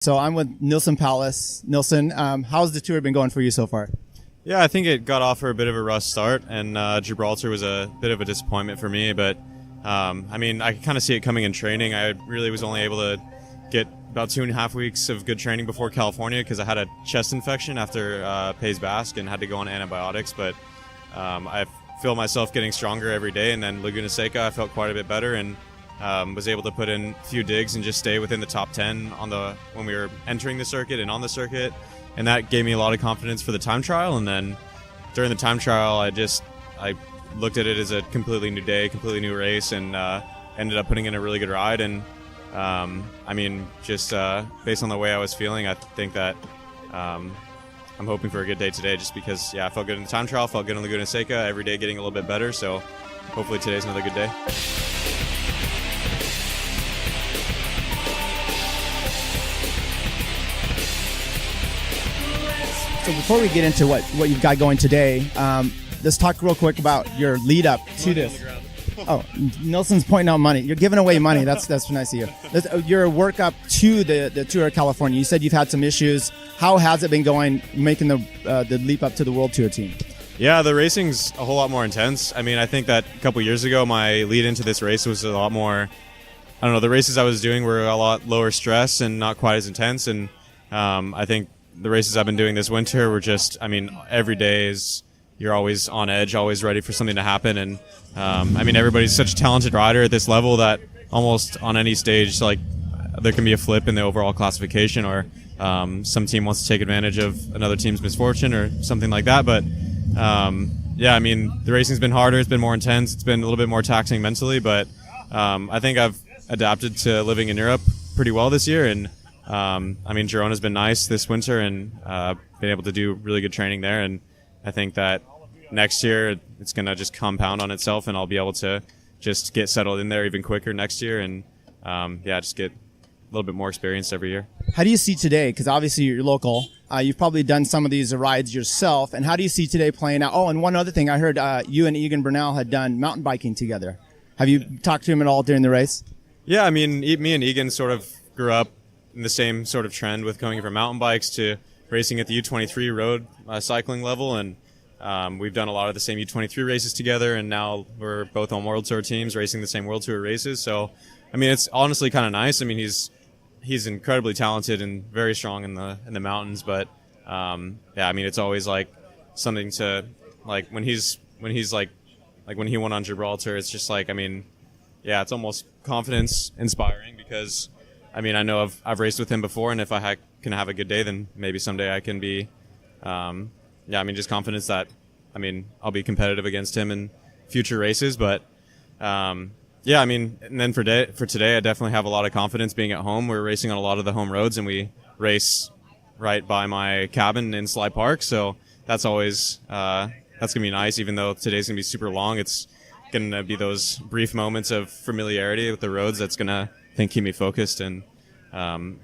So I'm with Neilson Powless. Neilson, how's the tour been going for you so far? Yeah, I think it got off for a bit of a rough start, and Gibraltar was a bit of a disappointment for me. But I mean, I could kind of see it coming in training. I really was only able to get about 2.5 weeks of good training before California because I had a chest infection after Pays Basque and had to go on antibiotics. But I feel myself getting stronger every day, and then Laguna Seca I felt quite a bit better and was able to put in a few digs and just stay within the top 10 when we were entering the circuit and on the circuit. And that gave me a lot of confidence for the time trial. And then during the time trial, I looked at it as a completely new day, completely new race, and ended up putting in a really good ride. And I mean, just based on the way I was feeling, I think that I'm hoping for a good day today just because, yeah, I felt good in the time trial, felt good in Laguna Seca, every day getting a little bit better. So hopefully today's another good day. So before we get into what you've got going today, let's talk real quick about your lead up to this. Oh, Nelson's pointing out money. You're giving away money. That's nice of you. Your work up to the Tour of California. You said you've had some issues. How has it been going, making the leap up to the World Tour team? Yeah, the racing's a whole lot more intense. I mean, I think that a couple years ago, my lead into this race was a lot more. I don't know. The races I was doing were a lot lower stress and not quite as intense. And I think the races I've been doing this winter were just, I mean, every day you're always on edge, always ready for something to happen. And I mean, everybody's such a talented rider at this level that almost on any stage, like, there can be a flip in the overall classification, or some team wants to take advantage of another team's misfortune or something like that. But yeah, I mean, the racing's been harder, it's been more intense, it's been a little bit more taxing mentally, but I think I've adapted to living in Europe pretty well this year. And I mean, Girona's been nice this winter, and been able to do really good training there. And I think that next year it's going to just compound on itself, and I'll be able to just get settled in there even quicker next year, and yeah, just get a little bit more experience every year. How do you see today? Because obviously you're local. You've probably done some of these rides yourself. And how do you see today playing out? Oh, and one other thing, I heard you and Egan Bernal had done mountain biking together. Have you talked to him at all during the race? Yeah, I mean, me and Egan sort of grew up in the same sort of trend with going from mountain bikes to racing at the U23 road cycling level, and we've done a lot of the same U23 races together, and now we're both on World Tour teams racing the same World Tour races. So, I mean, it's honestly kind of nice. I mean, he's incredibly talented and very strong in the mountains, but yeah, I mean, it's always like something to, like, when he's like when he won on Gibraltar, it's just like, I mean, yeah, it's almost confidence inspiring because, I mean, I know I've raced with him before, and if I can have a good day, then maybe someday I can be, yeah, I mean, just confidence that, I mean, I'll be competitive against him in future races. But yeah, I mean, and then for today, I definitely have a lot of confidence being at home. We're racing on a lot of the home roads, and we race right by my cabin in Sly Park, so that's always that's gonna be nice. Even though today's gonna be super long, it's gonna be those brief moments of familiarity with the roads that's gonna, I think, keep me focused, and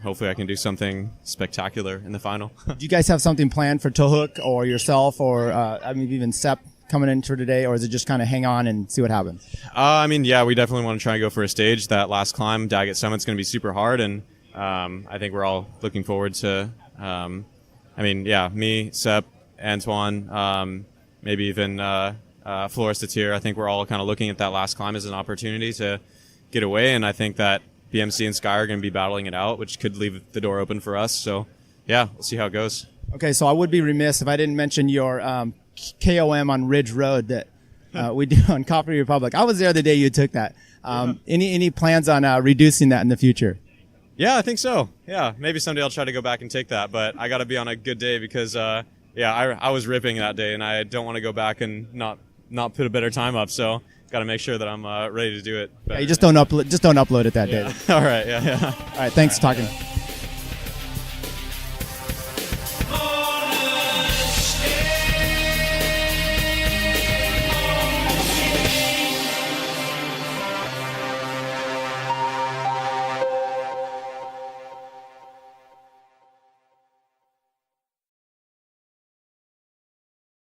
hopefully I can do something spectacular in the final. Do you guys have something planned for Tohook or yourself, or I mean, even Sepp coming in for today, or is it just kind of hang on and see what happens? I mean, yeah, we definitely want to try and go for a stage. That last climb, Daggett Summit's going to be super hard, and I think we're all looking forward to, I mean, yeah, me, Sepp, Antoine, maybe even Floris Tatir. I think we're all kind of looking at that last climb as an opportunity to get away, and I think that BMC and Sky are going to be battling it out, which could leave the door open for us. So, yeah, we'll see how it goes. Okay, so I would be remiss if I didn't mention your KOM on Ridge Road that we do on Coffee Republic. I was there the day you took that. Any plans on reducing that in the future? Yeah, I think so. Yeah, maybe someday I'll try to go back and take that, but I got to be on a good day because, yeah, I was ripping that day, and I don't want to go back and not put a better time up. So, got to make sure that I'm ready to do it better. Yeah, you just don't upload it that day. All right. Yeah. All right. Thanks for talking.